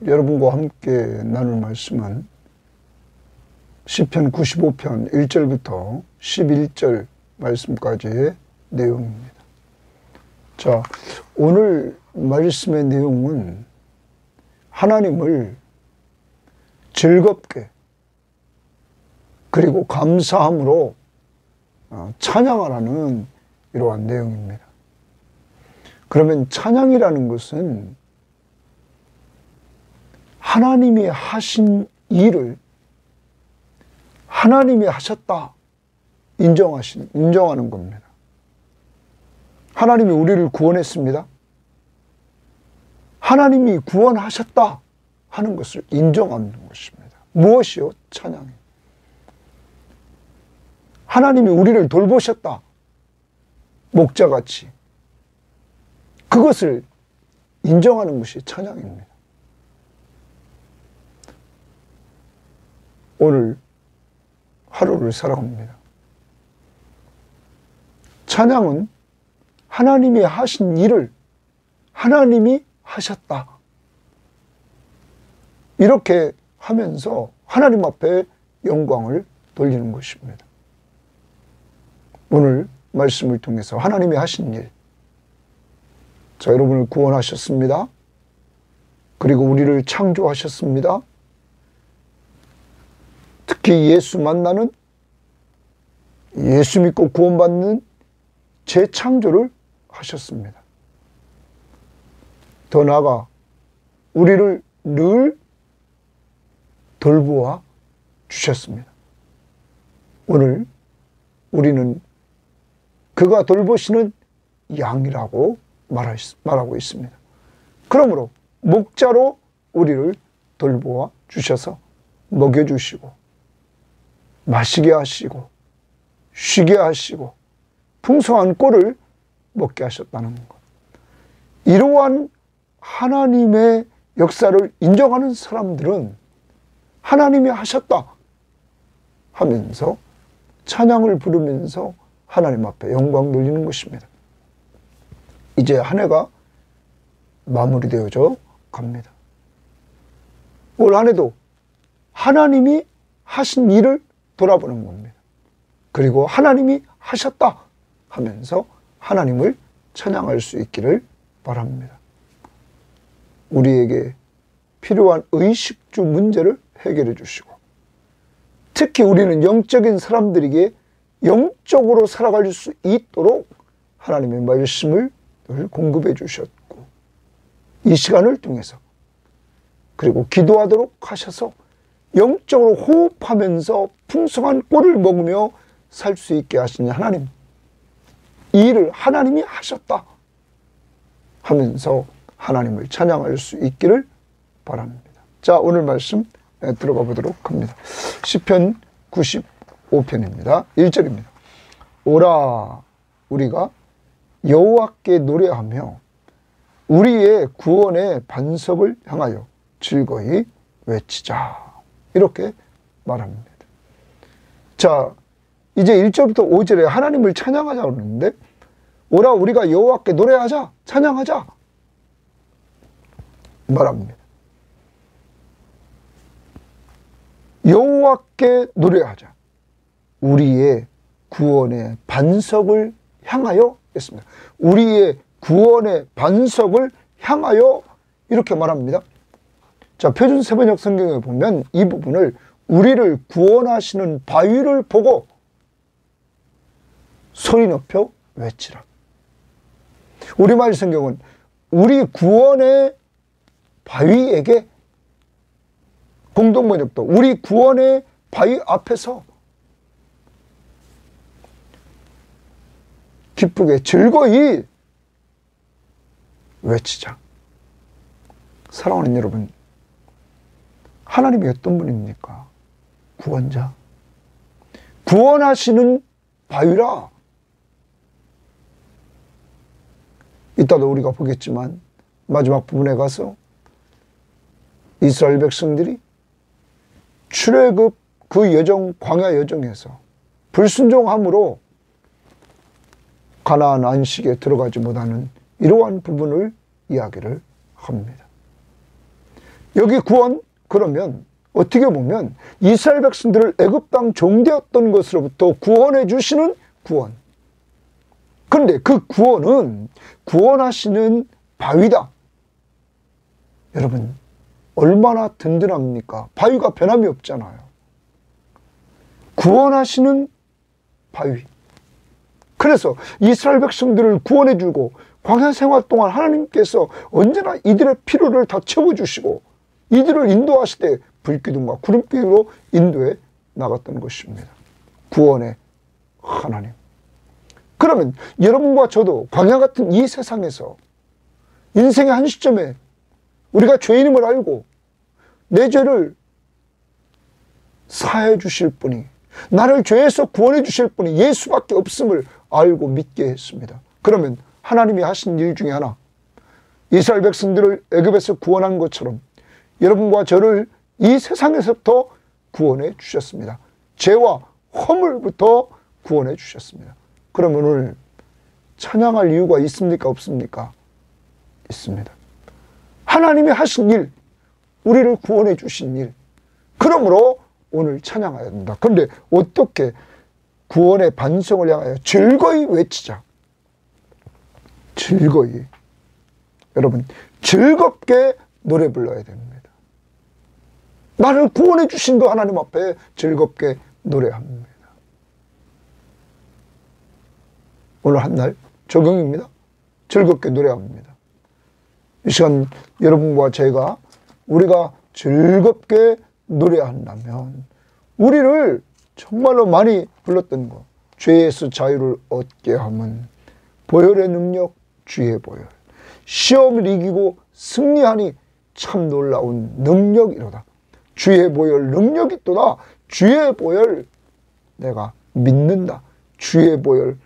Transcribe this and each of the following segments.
여러분과 함께 나눌 말씀은 시편 95편 1절부터 11절 말씀까지의 내용입니다. 자, 오늘 말씀의 내용은 하나님을 즐겁게 그리고 감사함으로 찬양하라는 이러한 내용입니다. 그러면 찬양이라는 것은 하나님이 하신 일을 하나님이 하셨다 인정하는 겁니다. 하나님이 우리를 구원했습니다. 하나님이 구원하셨다 하는 것을 인정하는 것입니다. 무엇이요? 찬양이. 하나님이 우리를 돌보셨다. 목자같이. 그것을 인정하는 것이 찬양입니다. 오늘 하루를 살아갑니다. 찬양은 하나님이 하신 일을 하나님이 하셨다. 이렇게 하면서 하나님 앞에 영광을 돌리는 것입니다. 오늘 말씀을 통해서 하나님이 하신 일, 자, 여러분을 구원하셨습니다. 그리고 우리를 창조하셨습니다. 특히 예수 만나는, 예수 믿고 구원받는 재창조를 하셨습니다. 더 나아가 우리를 늘 돌보아 주셨습니다. 오늘 우리는 그가 돌보시는 양이라고 말하고 있습니다. 그러므로 목자로 우리를 돌보아 주셔서 먹여주시고 마시게 하시고 쉬게 하시고 풍성한 꼴을 먹게 하셨다는 것. 이러한 하나님의 역사를 인정하는 사람들은 하나님이 하셨다 하면서 찬양을 부르면서 하나님 앞에 영광 돌리는 것입니다. 이제 한 해가 마무리되어져 갑니다. 올 한 해도 하나님이 하신 일을 돌아보는 겁니다. 그리고 하나님이 하셨다 하면서 하나님을 찬양할 수 있기를 바랍니다. 우리에게 필요한 의식주 문제를 해결해 주시고, 특히 우리는 영적인 사람들에게 영적으로 살아갈 수 있도록 하나님의 말씀을 늘 공급해 주셨고, 이 시간을 통해서 그리고 기도하도록 하셔서 영적으로 호흡하면서 풍성한 꼴을 먹으며 살 수 있게 하신 하나님, 이 일을 하나님이 하셨다 하면서 하나님을 찬양할 수 있기를 바랍니다. 자, 오늘 말씀 들어가 보도록 합니다. 시편 95편입니다. 1절입니다. 오라, 우리가 여호와께 노래하며 우리의 구원의 반석을 향하여 즐거이 외치자. 이렇게 말합니다. 자, 이제 1절부터 5절에 하나님을 찬양하자 그러는데, 오라, 우리가 여호와께 노래하자, 찬양하자 말합니다. 여호와께 노래하자. 우리의 구원의 반석을 향하여 했습니다. 우리의 구원의 반석을 향하여 이렇게 말합니다. 자, 표준 세번역 성경에 보면 이 부분을 우리를 구원하시는 바위를 보고 소리 높여 외치라. 우리말 성경은 우리 구원의 바위에게, 공동번역도 우리 구원의 바위 앞에서 기쁘게 즐거이 외치자. 사랑하는 여러분, 하나님이 어떤 분입니까? 구원자. 구원하시는 바위라. 이따도 우리가 보겠지만 마지막 부분에 가서 이스라엘 백성들이 출애굽 그 여정, 광야 여정에서 불순종함으로 가나안 안식에 들어가지 못하는 이러한 부분을 이야기를 합니다. 여기 구원, 그러면 어떻게 보면 이스라엘 백성들을 애굽 땅 종되었던 것으로부터 구원해 주시는 구원. 그런데 그 구원은 구원하시는 바위다. 여러분, 얼마나 든든합니까? 바위가 변함이 없잖아요. 구원하시는 바위. 그래서 이스라엘 백성들을 구원해 주고 광야 생활 동안 하나님께서 언제나 이들의 필요를 다 채워주시고 이들을 인도하시되 불기둥과 구름기둥으로 인도해 나갔던 것입니다. 구원의 하나님. 그러면 여러분과 저도 광야 같은 이 세상에서 인생의 한 시점에 우리가 죄인임을 알고 내 죄를 사해 주실 분이, 나를 죄에서 구원해 주실 분이 예수밖에 없음을 알고 믿게 했습니다. 그러면 하나님이 하신 일 중에 하나, 이스라엘 백성들을 애굽에서 구원한 것처럼 여러분과 저를 이 세상에서부터 구원해 주셨습니다. 죄와 허물부터 구원해 주셨습니다. 그러면 오늘 찬양할 이유가 있습니까? 없습니까? 있습니다. 하나님이 하신 일, 우리를 구원해 주신 일, 그러므로 오늘 찬양해야 된다. 그런데 어떻게 구원의 반성을 향하여 즐거이 외치자. 즐거이. 여러분, 즐겁게 노래 불러야 됩니다. 나를 구원해 주신 그 하나님 앞에 즐겁게 노래합니다. 오늘 한 날 적용입니다. 즐겁게 노래합니다. 이 시간 여러분과 제가 우리가 즐겁게 노래한다면 우리를 정말로 많이 불렀던 것, 죄에서 자유를 얻게 함은 보혈의 능력, 주의 보혈. 시험을 이기고 승리하니 참 놀라운 능력이로다. 주의 보혈 능력이 또다. 주의 보혈 내가 믿는다. 주의 보혈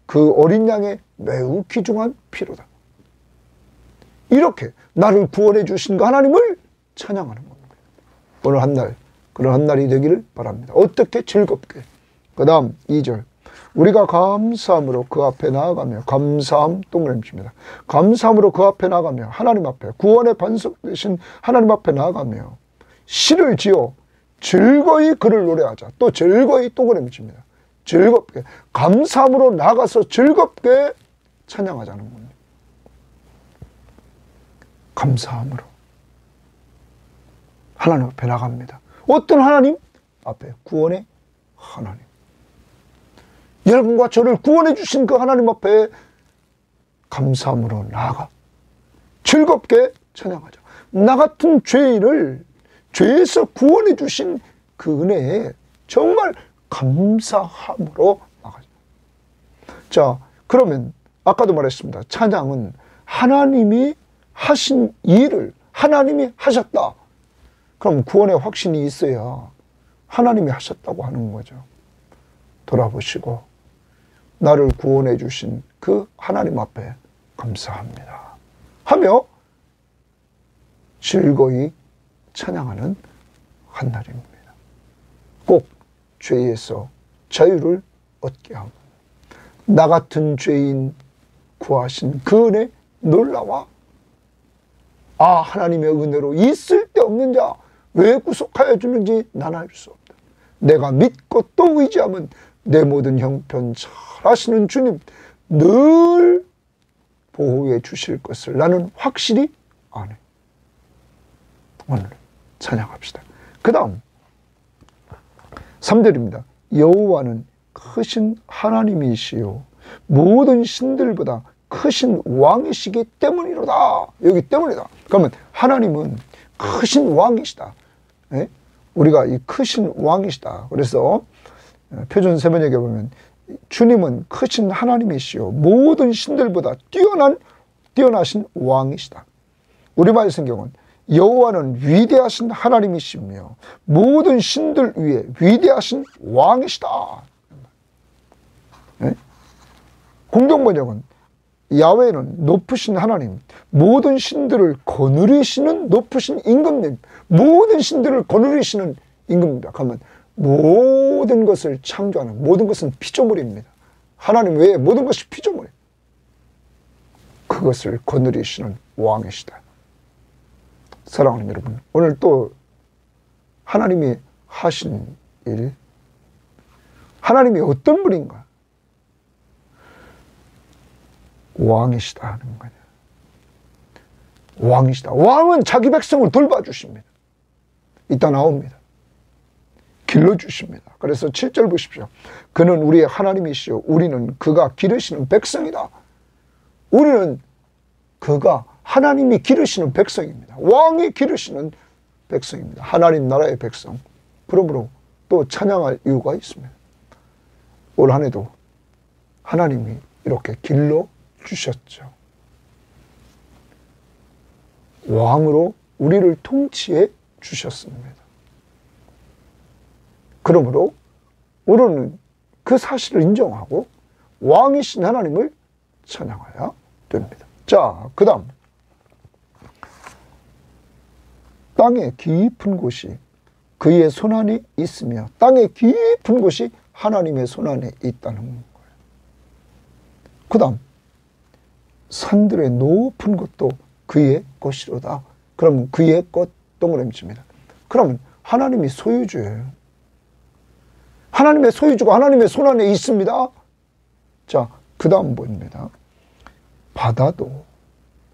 그 어린 양의 매우 귀중한 피로다. 이렇게 나를 구원해 주신 그 하나님을 찬양하는 겁니다. 오늘 한 날, 그런 한 날이 되기를 바랍니다. 어떻게 즐겁게. 그 다음 2절. 우리가 감사함으로 그 앞에 나아가며, 감사함 동그라미입니다. 감사함으로 그 앞에 나아가며, 하나님 앞에, 구원의 반석 되신 하나님 앞에 나아가며 시를 지어 즐거이 그를 노래하자. 또 즐거이 동그라미입니다. 즐겁게, 감사함으로 나가서 즐겁게 찬양하자는 겁니다. 감사함으로 하나님 앞에 나갑니다. 어떤 하나님? 앞에 구원의 하나님. 여러분과 저를 구원해 주신 그 하나님 앞에 감사함으로 나아가 즐겁게 찬양하자. 나 같은 죄인을 죄에서 구원해 주신 그 은혜에 정말 감사함으로 나가자. 자, 그러면 아까도 말했습니다. 찬양은 하나님이 하신 일을 하나님이 하셨다. 그럼 구원의 확신이 있어야 하나님이 하셨다고 하는 거죠. 돌아보시고 나를 구원해 주신 그 하나님 앞에 감사합니다 하며 즐거이 찬양하는 한 날입니다. 꼭 죄에서 자유를 얻게 하고 나 같은 죄인 구하신 그 은혜 놀라와. 아, 하나님의 은혜로 있을 데 없는 자 왜 구속하여 주는지 나는 알 수 없다. 내가 믿고 또 의지하면 내 모든 형편 잘 아시는 주님 늘 보호해 주실 것을 나는 확실히 아네. 오늘 찬양합시다. 그 다음 3절입니다. 여호와는 크신 하나님이시요 모든 신들보다 크신 왕이시기 때문이로다. 여기 때문이다. 그러면 하나님은 크신 왕이시다. 예? 우리가 이 크신 왕이시다. 그래서 표준 세번역에 보면 주님은 크신 하나님이시요 모든 신들보다 뛰어나신 왕이시다. 우리말 성경은 여호와는 위대하신 하나님이시며 모든 신들 위에 위대하신 왕이시다. 예? 공동번역은 야훼는 높으신 하나님, 모든 신들을 거느리시는 높으신 임금님, 모든 신들을 거느리시는 임금입니다. 그러면 모든 것을 창조하는, 모든 것은 피조물입니다. 하나님 외에 모든 것이 피조물이에요. 그것을 거느리시는 왕이시다. 사랑하는 여러분, 오늘 또 하나님이 하신 일, 하나님이 어떤 분인가? 왕이시다 하는 거냐. 왕이시다. 왕은 자기 백성을 돌봐주십니다. 이따 나옵니다. 길러주십니다. 그래서 7절 보십시오. 그는 우리의 하나님이시요 우리는 그가 기르시는 백성이다. 우리는 그가 하나님이 기르시는 백성입니다. 왕이 기르시는 백성입니다. 하나님 나라의 백성. 그러므로 또 찬양할 이유가 있습니다. 올 한 해도 하나님이 이렇게 길러주셨죠. 왕으로 우리를 통치해 주셨습니다. 그러므로 우리는 그 사실을 인정하고 왕이신 하나님을 찬양해야 됩니다. 자, 그 다음 땅의 깊은 곳이 그의 손안에 있으며 땅의 깊은 곳이 하나님의 손안에 있다는 거예요. 그 다음 산들의 높은 곳도 그의 것이로다. 그러면 그의 것 동그라미칩니다. 그러면 하나님이 소유주예요. 하나님의 소유주가 하나님의 손안에 있습니다. 자, 그 다음 보입니다. 바다도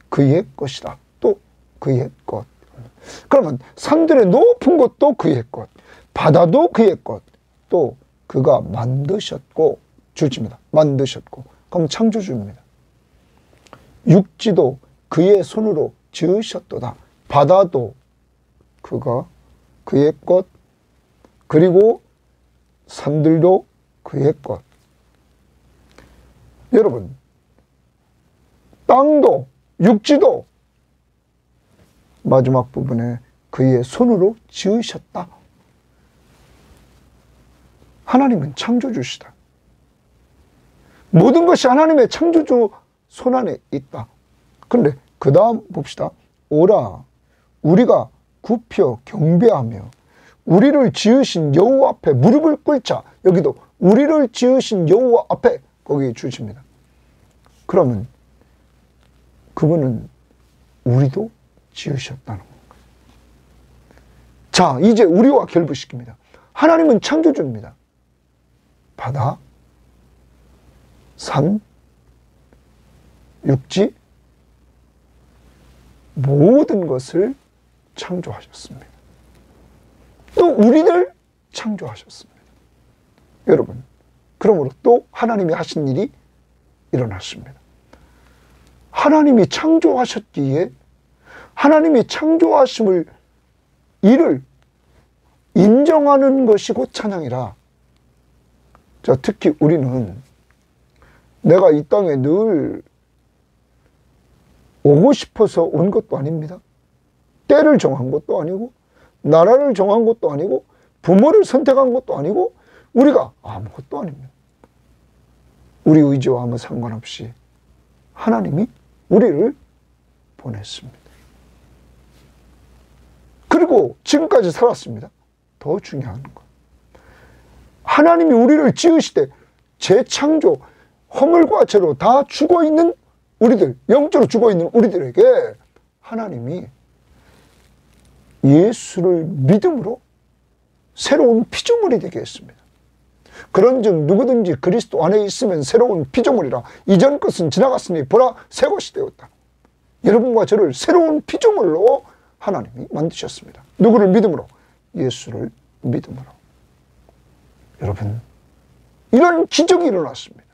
그의 것이다. 또 그의 것. 그러면 산들의 높은 곳도 그의 것, 바다도 그의 것, 또 그가 만드셨고 주십니다. 만드셨고, 그럼 창조주입니다. 육지도 그의 손으로 지으셨도다. 바다도 그가 그의 것, 그리고 산들도 그의 것. 여러분, 땅도 육지도 마지막 부분에 그의 손으로 지으셨다. 하나님은 창조주시다. 모든 것이 하나님의 창조주 손안에 있다. 그런데 그 다음 봅시다. 오라 우리가 굽혀 경배하며 우리를 지으신 여호와 앞에 무릎을 꿇자. 여기도 우리를 지으신 여호와 앞에 거기 주십니다. 그러면 그분은 우리도 지으셨다는 거예요. 자, 이제 우리와 결부시킵니다. 하나님은 창조주입니다. 바다, 산, 육지, 모든 것을 창조하셨습니다. 또 우리를 창조하셨습니다. 여러분, 그러므로 또 하나님이 하신 일이 일어났습니다. 하나님이 창조하셨기에 하나님이 창조하심을 이를 인정하는 것이 곧 찬양이라. 자, 특히 우리는 내가 이 땅에 늘 오고 싶어서 온 것도 아닙니다. 때를 정한 것도 아니고 나라를 정한 것도 아니고 부모를 선택한 것도 아니고 우리가 아무것도 아닙니다. 우리 의지와 아무 상관없이 하나님이 우리를 보냈습니다. 그리고 지금까지 살았습니다. 더 중요한 것, 하나님이 우리를 지으시되 재창조, 허물과 죄로 다 죽어있는 우리들, 영적으로 죽어있는 우리들에게 하나님이 예수를 믿음으로 새로운 피조물이 되게 했습니다. 그런즉 누구든지 그리스도 안에 있으면 새로운 피조물이라. 이전 것은 지나갔으니 보라 새 것이 되었다. 여러분과 저를 새로운 피조물로 하나님이 만드셨습니다. 누구를 믿음으로? 예수를 믿음으로. 여러분, 이런 기적이 일어났습니다.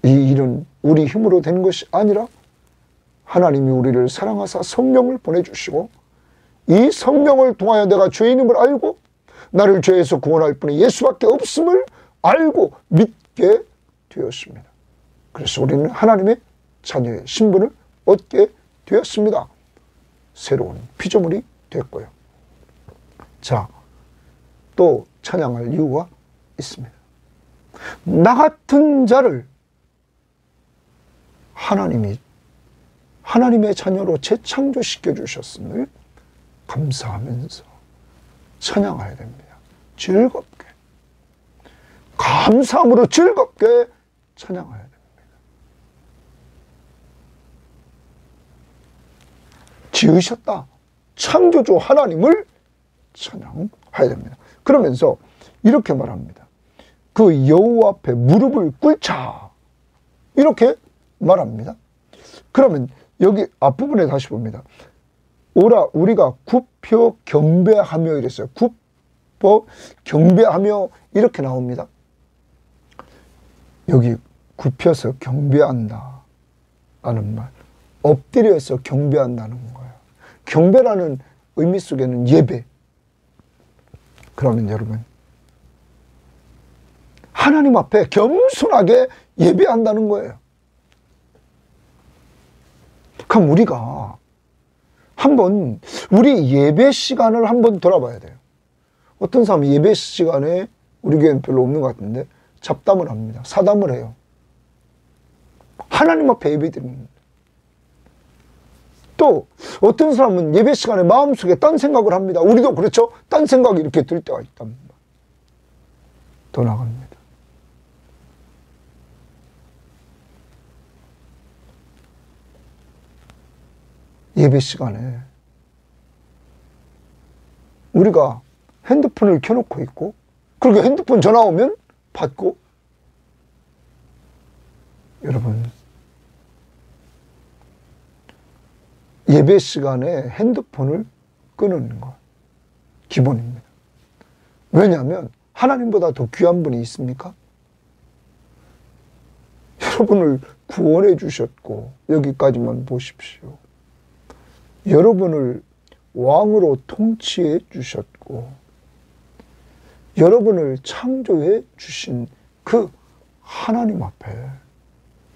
이 일은 우리 힘으로 된 것이 아니라 하나님이 우리를 사랑하사 성령을 보내주시고 이 성령을 통하여 내가 죄인임을 알고 나를 죄에서 구원할 분이 예수밖에 없음을 알고 믿게 되었습니다. 그래서 우리는 하나님의 자녀의 신분을 얻게 되었습니다. 새로운 피조물이 됐고요. 자, 또 찬양할 이유가 있습니다. 나 같은 자를 하나님이 하나님의 자녀로 재창조시켜 주셨음을 감사하면서 찬양해야 됩니다. 즐겁게, 감사함으로 즐겁게 찬양해야 됩니다. 지으셨다. 창조주 하나님을 찬양해야 됩니다. 그러면서 이렇게 말합니다. 그 여호와 앞에 무릎을 꿇자. 이렇게 말합니다. 그러면 여기 앞부분에 다시 봅니다. 오라 우리가 굽혀 경배하며 이랬어요. 굽혀 경배하며 이렇게 나옵니다. 여기 굽혀서 경배한다 라는 말, 엎드려서 경배한다는 거예요. 경배라는 의미 속에는 예배. 그러면 여러분, 하나님 앞에 겸손하게 예배한다는 거예요. 그럼 우리가 한번 우리 예배 시간을 한번 돌아봐야 돼요. 어떤 사람은 예배 시간에 우리 교회는 별로 없는 것 같은데 잡담을 합니다. 사담을 해요. 하나님 앞에 예배 드립니다. 또 어떤 사람은 예배 시간에 마음속에 딴 생각을 합니다. 우리도 그렇죠? 딴 생각이 이렇게 들 때가 있답니다. 더 나갑니다. 예배 시간에 우리가 핸드폰을 켜놓고 있고, 그리고 핸드폰 전화 오면 받고, 여러분, 예배 시간에 핸드폰을 끄는 것 기본입니다. 왜냐하면 하나님보다 더 귀한 분이 있습니까? 여러분을 구원해 주셨고, 여기까지만 보십시오. 여러분을 왕으로 통치해 주셨고, 여러분을 창조해 주신 그 하나님 앞에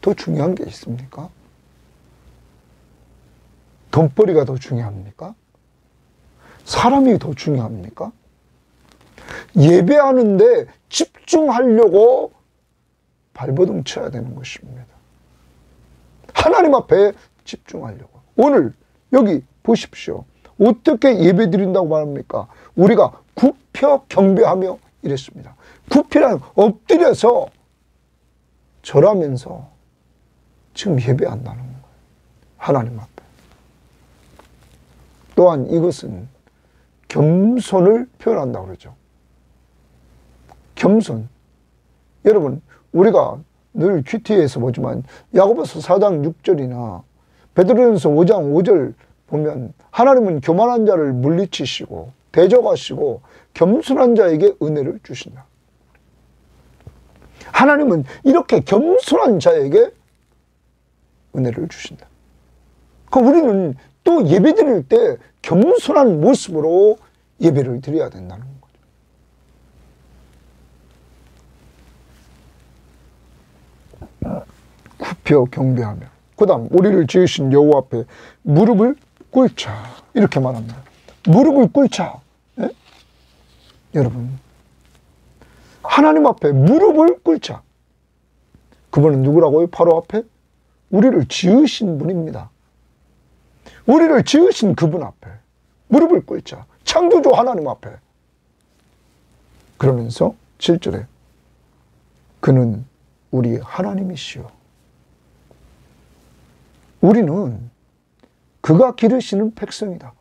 더 중요한 게 있습니까? 돈벌이가 더 중요합니까? 사람이 더 중요합니까? 예배하는데 집중하려고 발버둥 쳐야 되는 것입니다. 하나님 앞에 집중하려고. 오늘 여기 보십시오. 어떻게 예배 드린다고 말합니까? 우리가 굽혀 경배하며 이랬습니다. 굽히란 엎드려서 절하면서 지금 예배한다는 거예요. 하나님 앞에. 또한 이것은 겸손을 표현한다고 그러죠. 겸손. 여러분, 우리가 늘 큐티에서 보지만 야고보서 4장 6절이나 베드로전서 5장 5절 보면 하나님은 교만한 자를 물리치시고 대적하시고 겸손한 자에게 은혜를 주신다. 하나님은 이렇게 겸손한 자에게 은혜를 주신다. 그럼 우리는 또 예배 드릴 때 겸손한 모습으로 예배를 드려야 된다는 거죠. 굽혀 경배하며, 그 다음 우리를 지으신 여호와 앞에 무릎을 꿇자 이렇게 말합니다. 무릎을 꿇자. 예? 여러분, 하나님 앞에 무릎을 꿇자. 그분은 누구라고요? 바로 앞에 우리를 지으신 분입니다. 우리를 지으신 그분 앞에 무릎을 꿇자. 창조주 하나님 앞에. 그러면서 7절에 그는 우리 하나님이시오. 우리는 그가 기르시는 백성이다.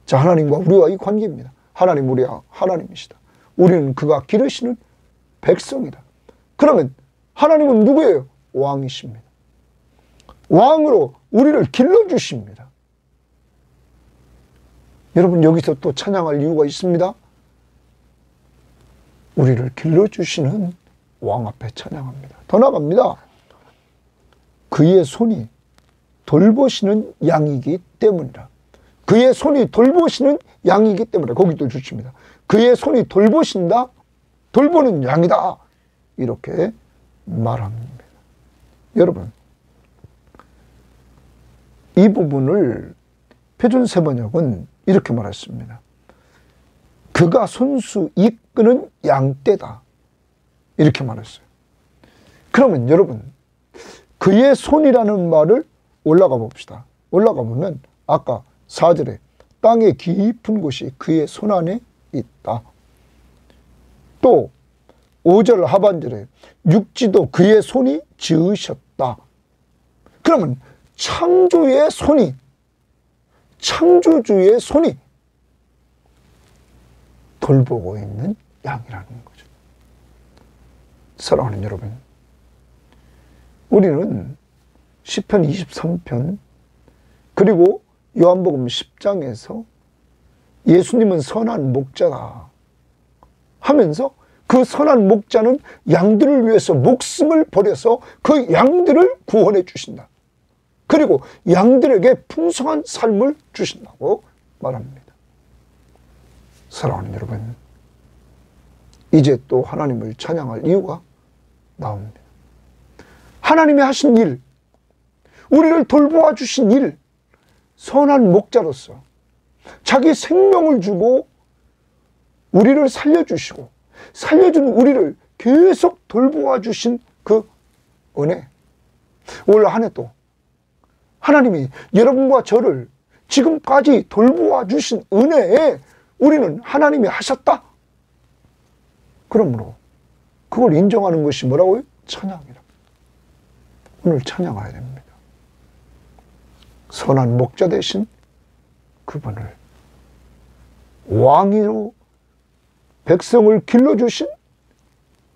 자, 하나님과 우리와의 관계입니다. 하나님 우리 하나님이시다. 우리는 그가 기르시는 백성이다. 그러면 하나님은 누구예요? 왕이십니다. 왕으로 우리를 길러주십니다. 여러분, 여기서 또 찬양할 이유가 있습니다. 우리를 길러주시는 왕 앞에 찬양합니다. 더 나갑니다. 그의 손이 돌보시는 양이기 때문이라. 그의 손이 돌보시는 양이기 때문에, 거기도 주십니다. 그의 손이 돌보신다, 돌보는 양이다, 이렇게 말합니다. 여러분, 이 부분을 표준 세번역은 이렇게 말했습니다. 그가 손수 이끄는 양떼다, 이렇게 말했어요. 그러면 여러분, 그의 손이라는 말을 올라가 봅시다. 올라가 보면 아까 4절에 땅의 깊은 곳이 그의 손 안에 있다. 또 5절 하반절에 육지도 그의 손이 지으셨다. 그러면 창조의 손이, 창조주의 손이 돌보고 있는 양이라는 거죠. 사랑하는 여러분, 우리는 시편 23편 그리고 요한복음 10장에서 예수님은 선한 목자다 하면서 그 선한 목자는 양들을 위해서 목숨을 버려서 그 양들을 구원해 주신다. 그리고 양들에게 풍성한 삶을 주신다고 말합니다. 사랑하는 여러분, 이제 또 하나님을 찬양할 이유가 나옵니다. 하나님이 하신 일, 우리를 돌보아 주신 일, 선한 목자로서 자기 생명을 주고 우리를 살려주시고 살려준 우리를 계속 돌보아 주신 그 은혜, 올 한 해도 하나님이 여러분과 저를 지금까지 돌보아 주신 은혜에 우리는 하나님이 하셨다. 그러므로 그걸 인정하는 것이 뭐라고요? 찬양이라. 오늘 찬양해야 됩니다. 선한 목자 되신 그분을, 왕으로 백성을 길러주신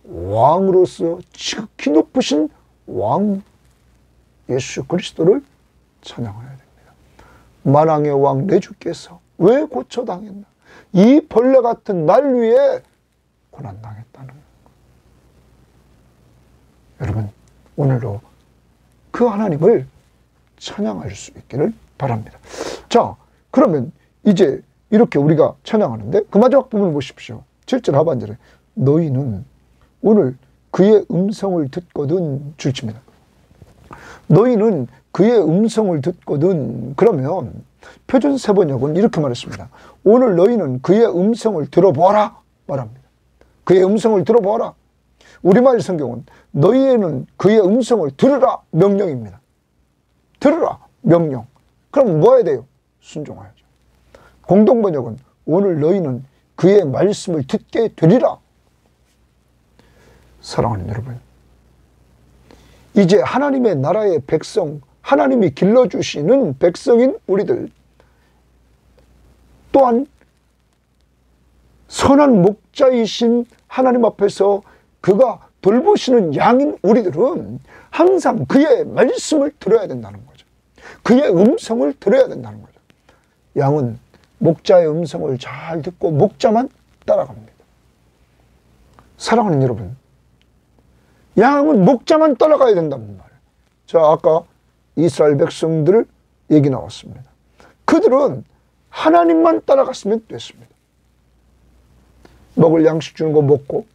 왕으로서 지극히 높으신 왕 예수 그리스도를 찬양해야 됩니다. 만왕의 왕 내 주께서 왜 고초당했나? 이 벌레 같은 날 위에 고난당했다는 것. 여러분, 오늘도 그 하나님을 찬양할 수 있기를 바랍니다. 자, 그러면 이제 이렇게 우리가 찬양하는데 그 마지막 부분을 보십시오. 7절 하반절에 너희는 오늘 그의 음성을 듣거든, 줄칩니다. 너희는 그의 음성을 듣거든. 그러면 표준 세번역은 이렇게 말했습니다. 오늘 너희는 그의 음성을 들어보아라 말합니다. 그의 음성을 들어보아라. 우리말 성경은 너희는 그의 음성을 들으라 명령입니다. 들으라 명령. 그럼 뭐 해야 돼요? 순종해야죠. 공동번역은 오늘 너희는 그의 말씀을 듣게 되리라. 사랑하는 여러분, 이제 하나님의 나라의 백성, 하나님이 길러주시는 백성인 우리들, 또한 선한 목자이신 하나님 앞에서 그가 돌보시는 양인 우리들은 항상 그의 말씀을 들어야 된다는 거죠. 그의 음성을 들어야 된다는 거죠. 양은 목자의 음성을 잘 듣고 목자만 따라갑니다. 사랑하는 여러분, 양은 목자만 따라가야 된다는 말이에요. 자, 아까 이스라엘 백성들 얘기 나왔습니다. 그들은 하나님만 따라갔으면 됐습니다. 먹을 양식 주는 거 먹고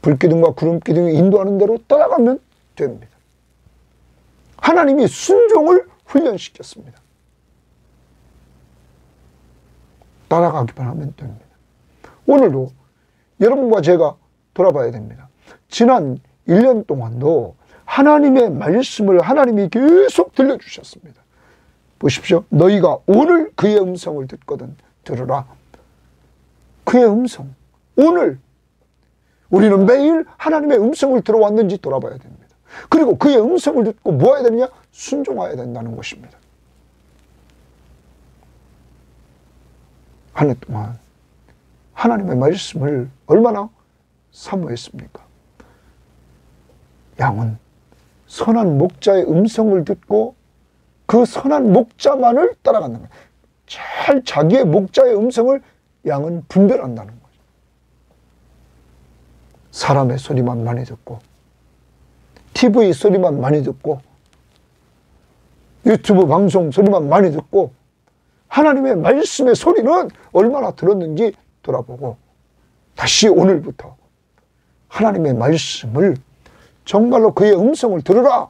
불기둥과 구름기둥이 인도하는 대로 따라가면 됩니다. 하나님이 순종을 훈련시켰습니다. 따라가기만 하면 됩니다. 오늘도 여러분과 제가 돌아봐야 됩니다. 지난 1년 동안도 하나님의 말씀을 하나님이 계속 들려주셨습니다. 보십시오. 너희가 오늘 그의 음성을 듣거든 들으라. 그의 음성. 오늘 우리는 매일 하나님의 음성을 들어왔는지 돌아봐야 됩니다. 그리고 그의 음성을 듣고 뭐 해야 되느냐? 순종해야 된다는 것입니다. 한 해 동안 하나님의 말씀을 얼마나 사모했습니까? 양은 선한 목자의 음성을 듣고 그 선한 목자만을 따라간다는 거예요. 잘 자기의 목자의 음성을 양은 분별한다는 거죠. 사람의 소리만 많이 듣고 TV 소리만 많이 듣고 유튜브 방송 소리만 많이 듣고 하나님의 말씀의 소리는 얼마나 들었는지 돌아보고 다시 오늘부터 하나님의 말씀을 정말로 그의 음성을 들으라.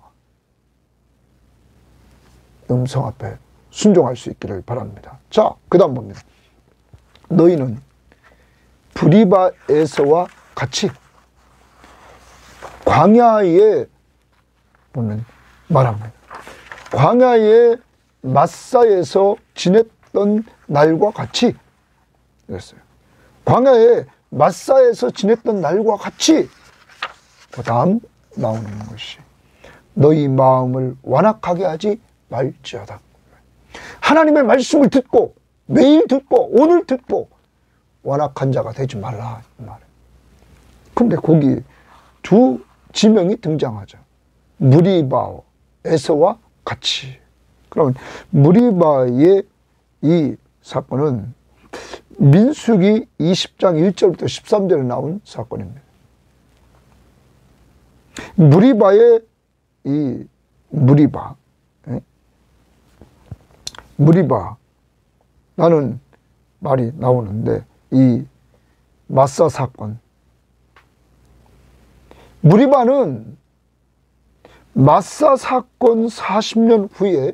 음성 앞에 순종할 수 있기를 바랍니다. 자, 그 다음 봅니다. 너희는 브리바에서와 같이 광야에 보면 말합니다. 광야의 마사에서 지냈던 날과 같이 이랬어요. 광야에 마사에서 지냈던 날과 같이 그 다음 나오는 것이 너희 마음을 완악하게 하지 말지어다. 하나님의 말씀을 듣고 매일 듣고 오늘 듣고 완악한 자가 되지 말라 이 말이에요. 그런데 거기 두 지명이 등장하죠. 무리바에서와 같이. 그러면 무리바의 이 사건은 민수기 20장 1절부터 13절에 나온 사건입니다. 무리바의 이 무리바라는 말이 나오는데 이 마사 사건, 무리바는 마사 사건 40년 후에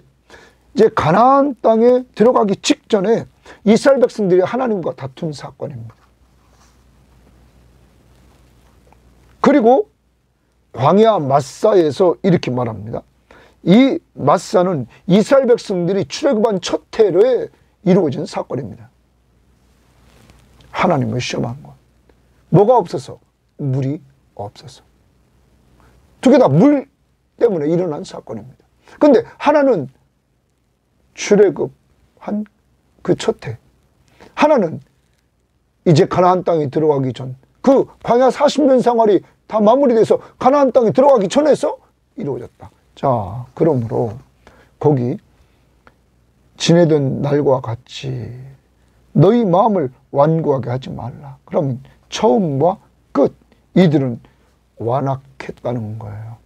이제 가나안 땅에 들어가기 직전에 이스라엘 백성들이 하나님과 다툰 사건입니다. 그리고 광야 마사에서 이렇게 말합니다. 이 마사는 이스라엘 백성들이 출애굽한 첫 해로에 이루어진 사건입니다. 하나님을 시험한 것. 뭐가 없어서? 물이 없어서. 두 개 다 물 때문에 일어난 사건입니다. 그런데 하나는 출애굽한 그 첫 해, 하나는 이제 가나안 땅에 들어가기 전, 그 광야 40년 생활이 다 마무리돼서 가나안 땅에 들어가기 전에서 이루어졌다. 자, 그러므로 거기 지내던 날과 같이 너희 마음을 완고하게 하지 말라. 그러면 처음과 끝, 이들은 완악했다는 거예요.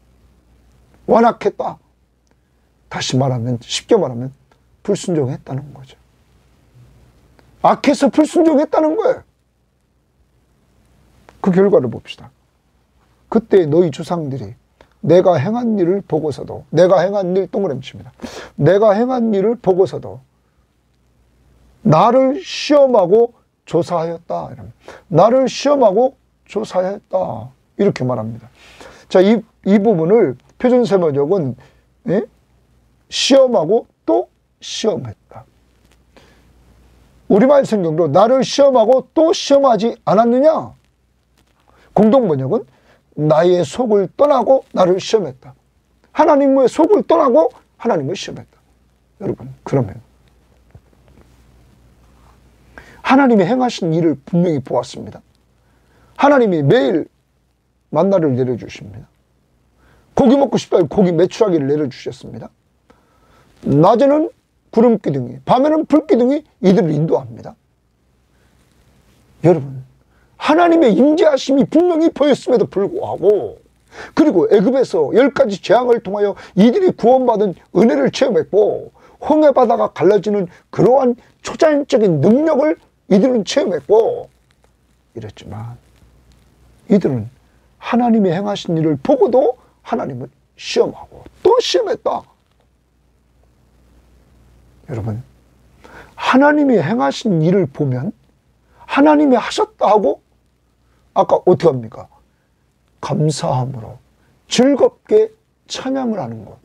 완악했다. 다시 말하면, 쉽게 말하면 불순종했다는 거죠. 악해서 불순종했다는 거예요. 그 결과를 봅시다. 그때 너희 조상들이 내가 행한 일을 보고서도, 내가 행한 일 동그라미칩니다. 내가 행한 일을 보고서도 나를 시험하고 조사하였다. 나를 시험하고 조사하였다. 이렇게 말합니다. 자, 이 부분을 표준세번역은 시험하고 또 시험했다. 우리말 성경도 나를 시험하고 또 시험하지 않았느냐? 공동번역은 나의 속을 떠나고 나를 시험했다. 하나님의 속을 떠나고 하나님을 시험했다. 여러분, 그러면 하나님이 행하신 일을 분명히 보았습니다. 하나님이 매일 만나를 내려주십니다. 고기 먹고 싶다 고기 메추라기를 내려주셨습니다. 낮에는 구름기둥이, 밤에는 불기둥이 이들을 인도합니다. 여러분, 하나님의 임재하심이 분명히 보였음에도 불구하고, 그리고 애굽에서 10가지 재앙을 통하여 이들이 구원받은 은혜를 체험했고, 홍해 바다가 갈라지는 그러한 초자연적인 능력을 이들은 체험했고, 이랬지만 이들은 하나님이 행하신 일을 보고도 하나님을 시험하고 또 시험했다. 여러분, 하나님이 행하신 일을 보면 하나님이 하셨다 하고 아까 어떻게 합니까? 감사함으로 즐겁게 찬양을 하는 것.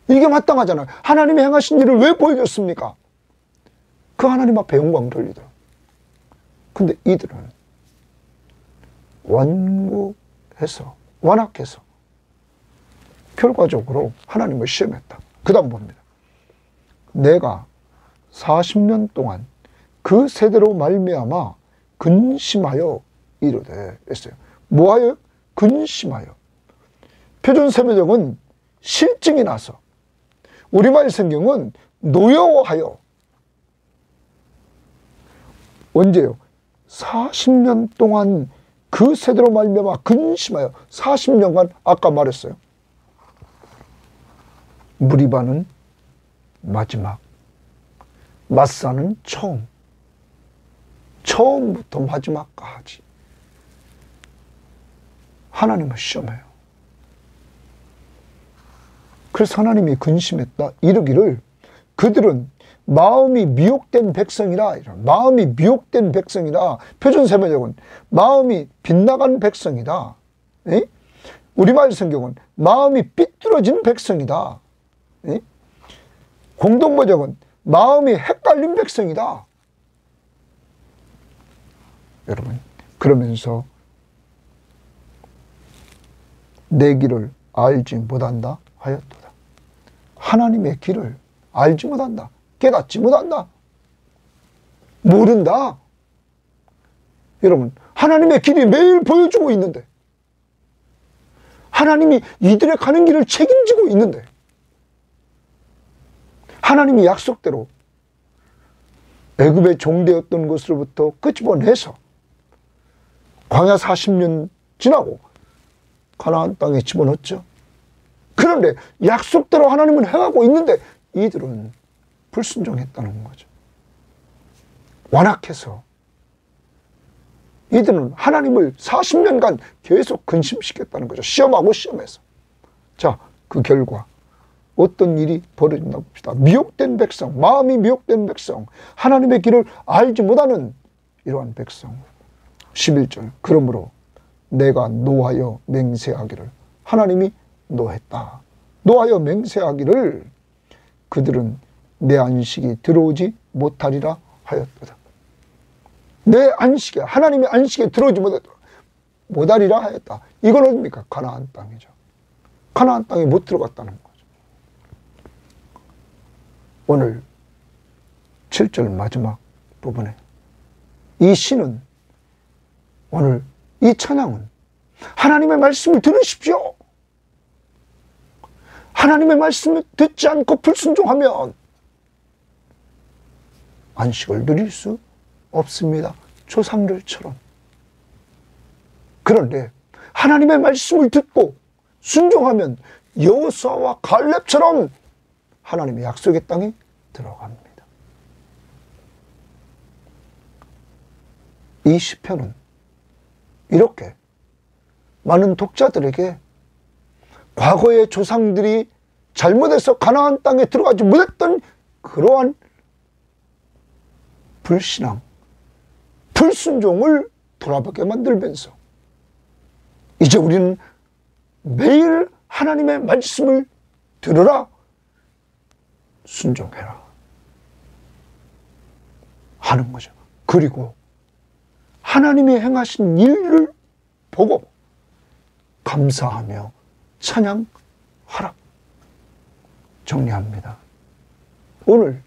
이게 마땅하잖아요. 하나님이 행하신 일을 왜 보여줬습니까? 그 하나님 앞에 영광 돌리더라. 근데 이들은 완고해서, 완악해서 결과적으로 하나님을 시험했다. 그 다음 봅니다. 내가 40년 동안 그 세대로 말미암아 근심하여 이르되 했어요. 뭐하여? 근심하여. 표준세번역은 실증이 나서, 우리말 성경은 노여워하여. 언제요? 40년 동안 그 세대로 말미암아 근심하여. 40년간 아까 말했어요. 무리바는 마지막, 마사는 처음. 처음부터 마지막까지 하나님을 시험해요. 그래서 하나님이 근심했다 이르기를 그들은 마음이 미혹된 백성이라. 마음이 미혹된 백성이라. 표준세번역은 마음이 빗나간 백성이다. 에? 우리말 성경은 마음이 삐뚤어진 백성이다. 에? 공동번역은 마음이 헷갈린 백성이다. 여러분, 그러면서 내 길을 알지 못한다 하였도다. 하나님의 길을 알지 못한다. 깨닫지 못한다. 모른다. 여러분, 하나님의 길이 매일 보여주고 있는데, 하나님이 이들의 가는 길을 책임지고 있는데, 하나님이 약속대로 애굽의 종되었던 곳으로부터 끄집어내서 광야 40년 지나고 가나안 땅에 집어넣었죠. 그런데 약속대로 하나님은 행하고 있는데 이들은 불순종했다는 거죠. 완악해서 이들은 하나님을 40년간 계속 근심시켰다는 거죠. 시험하고 시험해서. 자, 그 결과 어떤 일이 벌어진다 봅시다. 미혹된 백성, 마음이 미혹된 백성, 하나님의 길을 알지 못하는 이러한 백성. 11절, 그러므로 내가 노하여 맹세하기를, 하나님이 노했다. 노하여 맹세하기를 그들은 내 안식이 들어오지 못하리라 하였도다. 내 안식에, 하나님의 안식에 들어오지 못하리라 하였다. 이건 어딥니까? 가나안 땅이죠. 가나안 땅에 못 들어갔다는 거죠. 오늘 7절 마지막 부분에 이 시는, 오늘 이 찬양은 하나님의 말씀을 들으십시오. 하나님의 말씀을 듣지 않고 불순종하면 안식을 누릴 수 없습니다. 조상들처럼. 그런데 하나님의 말씀을 듣고 순종하면 여호수아와 갈렙처럼 하나님의 약속의 땅에 들어갑니다. 이 시편은 이렇게 많은 독자들에게 과거의 조상들이 잘못해서 가나안 땅에 들어가지 못했던 그러한 불신앙, 불순종을 돌아보게 만들면서 이제 우리는 매일 하나님의 말씀을 들으라, 순종해라 하는 거죠. 그리고 하나님이 행하신 일을 보고 감사하며 찬양하라. 정리합니다. 오늘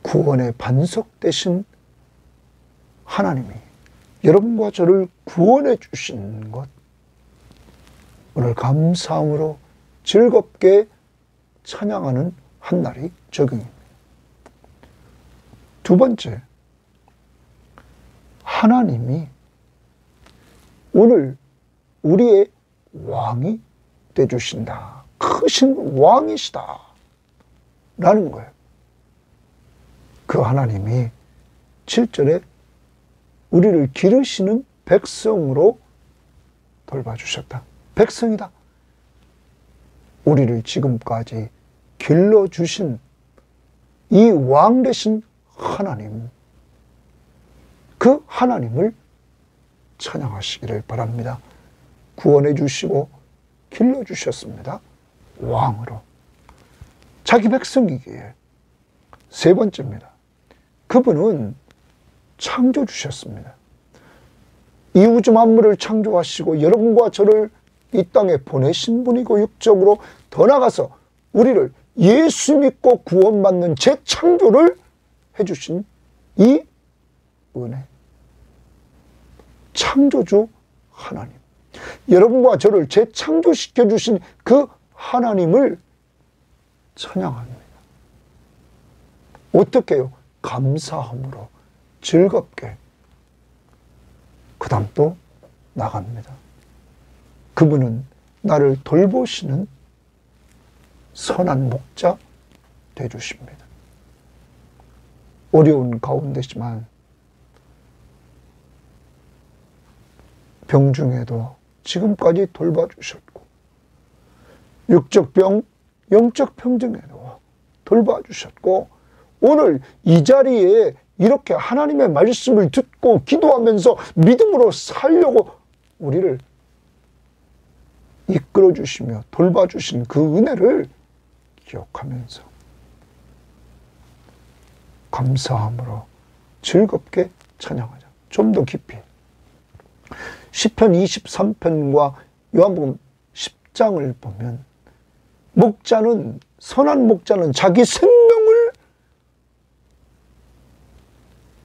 구원의 반석 되신 하나님이 여러분과 저를 구원해 주신 것, 오늘 감사함으로 즐겁게 찬양하는 한 날이 적용입니다. 두 번째, 하나님이 오늘 우리의 왕이 되주신다. 크신 왕이시다 라는 거예요. 그 하나님이 7절에 우리를 기르시는 백성으로 돌봐주셨다. 백성이다. 우리를 지금까지 길러주신 이 왕 되신 하나님, 그 하나님을 찬양하시기를 바랍니다. 구원해 주시고 길러주셨습니다. 왕으로. 자기 백성이기에. 세 번째입니다. 그분은 창조주셨습니다. 이 우주 만물을 창조하시고 여러분과 저를 이 땅에 보내신 분이고, 육적으로 더 나아가서 우리를 예수 믿고 구원받는 재창조를 해주신 이 은혜. 창조주 하나님. 여러분과 저를 재창조시켜 주신 그 하나님을 찬양합니다. 어떻게 해요? 감사함으로 즐겁게. 그 다음 또 나갑니다. 그분은 나를 돌보시는 선한 목자 되주십니다. 어려운 가운데지만 병 중에도 지금까지 돌봐주셨고, 육적 병, 영적 병증에도 돌봐주셨고, 오늘 이 자리에 이렇게 하나님의 말씀을 듣고 기도하면서 믿음으로 살려고 우리를 이끌어 주시며 돌봐주신 그 은혜를 기억하면서 감사함으로 즐겁게 찬양하자. 좀 더 깊이. 시편 23편과 요한복음 10장을 보면 선한 목자는 자기 생명을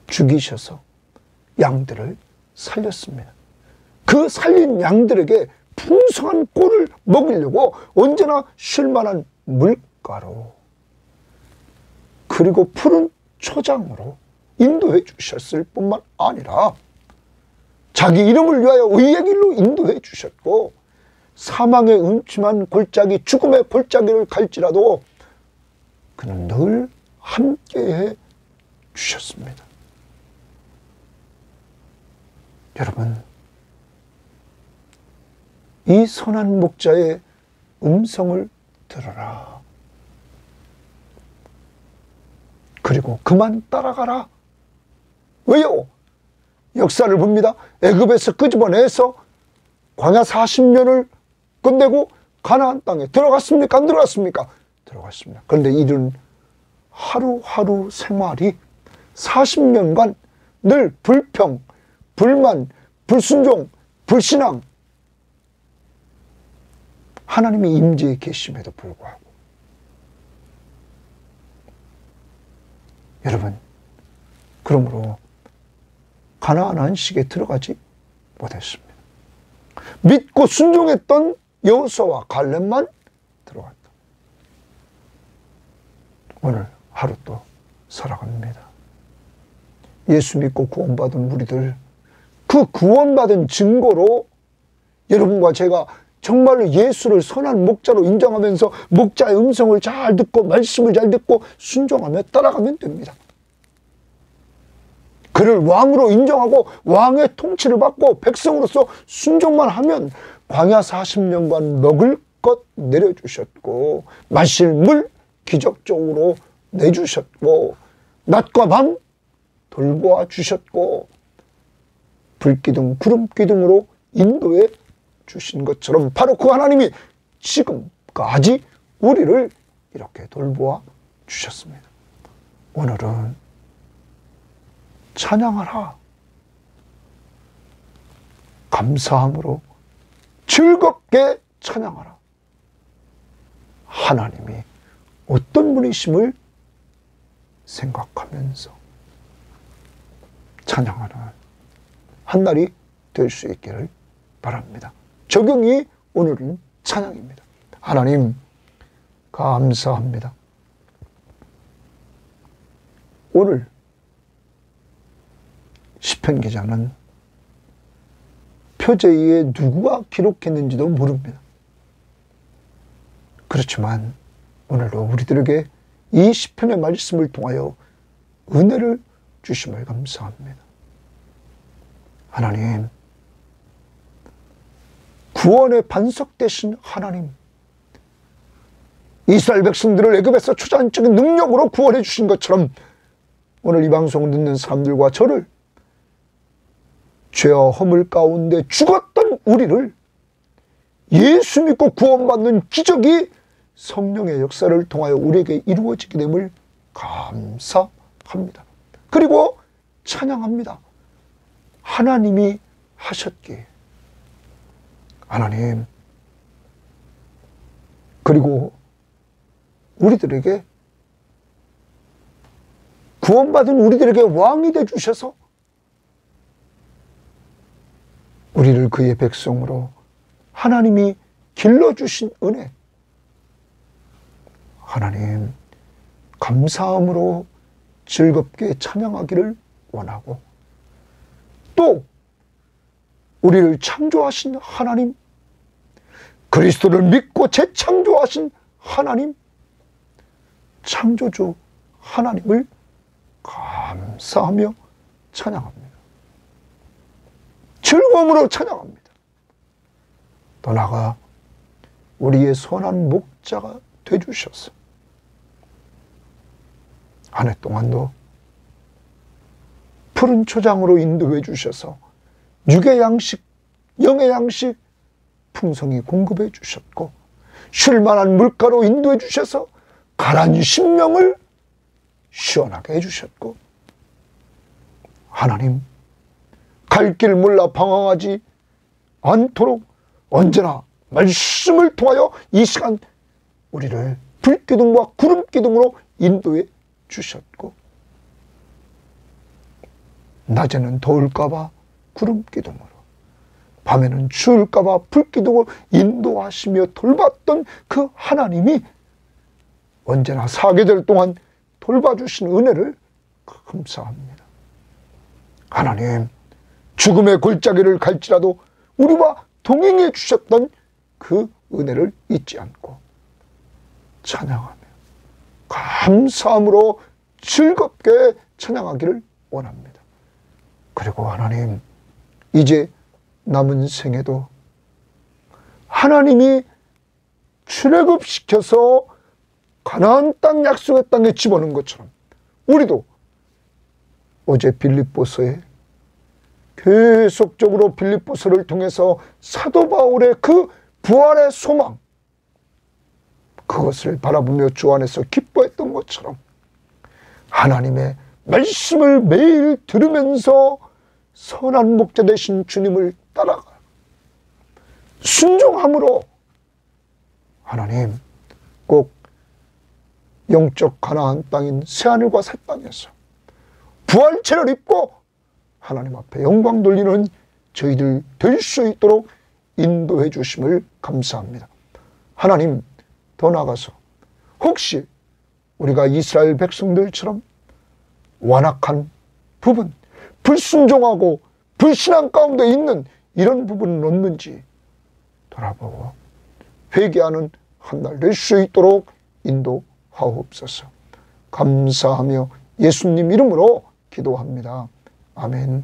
죽이셔서 양들을 살렸습니다. 그 살린 양들에게 풍성한 꼴을 먹이려고 언제나 쉴만한 물가로 그리고 푸른 초장으로 인도해 주셨을 뿐만 아니라 자기 이름을 위하여 의의 길로 인도해 주셨고, 사망의 음침한 골짜기, 죽음의 골짜기를 갈지라도 그는 늘 함께해 주셨습니다. 여러분, 이 선한 목자의 음성을 들어라. 그리고 그만 따라가라. 왜요? 역사를 봅니다. 애굽에서 끄집어내서 광야 40년을 끝내고 가나안 땅에 들어갔습니까? 안 들어갔습니까? 들어갔습니다. 그런데 이런 하루하루 생활이 40년간 늘 불평, 불만, 불순종, 불신앙, 하나님의 임재에 계심에도 불구하고 여러분, 그러므로 가나안 안식에 들어가지 못했습니다. 믿고 순종했던 여호수아와 갈렙만 들어갔다. 오늘 하루 또 살아갑니다. 예수 믿고 구원받은 우리들, 그 구원받은 증거로 여러분과 제가 정말로 예수를 선한 목자로 인정하면서 목자의 음성을 잘 듣고 말씀을 잘 듣고 순종하며 따라가면 됩니다. 그를 왕으로 인정하고 왕의 통치를 받고 백성으로서 순종만 하면 광야 40년간 먹을 것 내려주셨고, 마실 물 기적적으로 내주셨고, 낮과 밤 돌보아 주셨고, 불기둥 구름기둥으로 인도해 주신 것처럼 바로 그 하나님이 지금까지 우리를 이렇게 돌보아 주셨습니다. 오늘은 찬양하라. 감사함으로 즐겁게 찬양하라. 하나님이 어떤 분이심을 생각하면서 찬양하는 한 날이 될 수 있기를 바랍니다. 적용이 오늘은 찬양입니다. 하나님 감사합니다. 오늘 시편 기자는 표제에 누구가 기록했는지도 모릅니다. 그렇지만 오늘도 우리들에게 이 시편의 말씀을 통하여 은혜를 주심을 감사합니다. 하나님, 구원의 반석 되신 하나님, 이스라엘 백성들을 애굽에서 초자연적인 능력으로 구원해 주신 것처럼 오늘 이 방송을 듣는 사람들과 저를 죄와 허물 가운데 죽었던 우리를 예수 믿고 구원받는 기적이 성령의 역사를 통하여 우리에게 이루어지게 됨을 감사합니다. 그리고 찬양합니다. 하나님이 하셨기에. 하나님, 그리고 우리들에게 구원받은 우리들에게 왕이 되주셔서 우리를 그의 백성으로 하나님이 길러주신 은혜, 하나님 감사함으로 즐겁게 찬양하기를 원하고, 또 우리를 창조하신 하나님, 그리스도를 믿고 재창조하신 하나님, 창조주 하나님을 감사하며 찬양합니다. 즐거움으로 찬양합니다. 더 나아가 우리의 선한 목자가 되주셔서 한 해 동안도 푸른 초장으로 인도해 주셔서 육의 양식, 영의 양식 풍성히 공급해 주셨고, 쉴만한 물가로 인도해 주셔서 가라앉은 심령을 시원하게 해주셨고, 하나님 갈 길 몰라 방황하지 않도록 언제나 말씀을 통하여 이 시간 우리를 불기둥과 구름기둥으로 인도해 주셨고, 낮에는 더울까봐 구름기둥으로, 밤에는 추울까봐 불기둥으로 인도하시며 돌봤던 그 하나님이 언제나 사계절 동안 돌봐주신 은혜를 감사합니다. 하나님, 죽음의 골짜기를 갈지라도 우리와 동행해 주셨던 그 은혜를 잊지 않고 찬양하며 감사함으로 즐겁게 찬양하기를 원합니다. 그리고 하나님, 이제 남은 생에도 하나님이 출애굽시켜서 가나안 땅, 약속의 땅에 집어넣은 것처럼 우리도 어제 빌립보서에 계속적으로 빌립보서를 통해서 사도 바울의 그 부활의 소망, 그것을 바라보며 주 안에서 기뻐했던 것처럼 하나님의 말씀을 매일 들으면서 선한 목자 되신 주님을 따라가 순종함으로 하나님, 꼭 영적 가나안 땅인 새하늘과 새 땅에서 부활체를 입고 하나님 앞에 영광 돌리는 저희들 될 수 있도록 인도해 주심을 감사합니다. 하나님, 더 나아가서 혹시 우리가 이스라엘 백성들처럼 완악한 부분, 불순종하고 불신앙 가운데 있는 이런 부분은 없는지 돌아보고 회개하는 한 날 될 수 있도록 인도하옵소서. 감사하며 예수님 이름으로 기도합니다. 아멘.